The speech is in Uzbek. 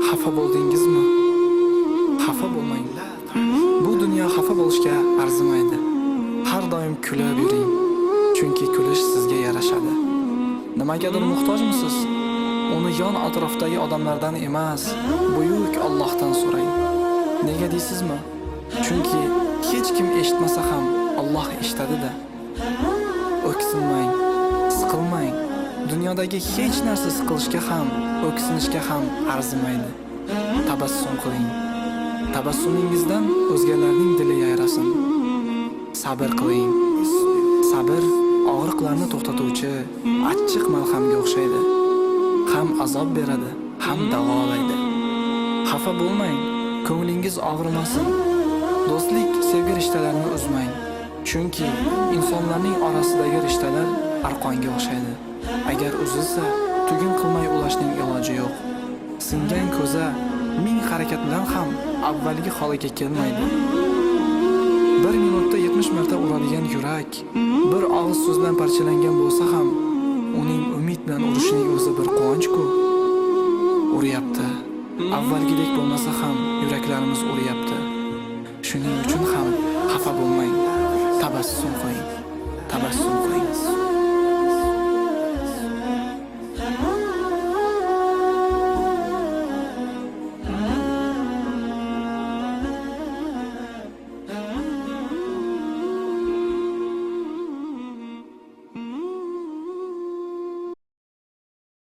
Xafa bo'ldingizmi? Xafa bo'lmang. Bu dunyo xafa bo'lishga arzimaydi. Har doim kulib yuring, chunki kulish sizga yarashadi. Nimagadir muhtojmisiz? Uni yon atrofdagi odamlardan emas, buyuk Allohdan so'rang. Nega deysizmi? Chunki hech kim eshitmasa ham Alloh eshitadi-da. O'ksinmang, siqilmang. Dunyodagi hech narsa siqilishga ham, o'ksinishga ham arzimaydi. Tabassum qiling. Tabassumingizdan o'zgalarning dili yayrasin. Sabr qiling. Sabr og'riqlarni to'xtatuvchi achchiq malhamga o'xshaydi. Ham azob beradi, ham davolaydi. Xafa bo'lmang, ko'nglingiz og'rimasin. Do'stlik, sevgi rishtalarini uzmang. Chunki insonlarning orasidagi rishtalar arqonga o'xshaydi. Agar uzilsa, tugun qilmay ulashning iloji yo'q. Singan ko'za ming harakat bilan ham avvalgi holiga kelmaydi. Bir minutda 70 marta uradigan yurak bir og'iz so'zdan parchalangan bo'lsa ham, uning umid bilan urishining o'zi bir quvonch-ku. Uryapti. Avvalgidek bo'lmasa ham yuraklarimiz uryapti. Shuning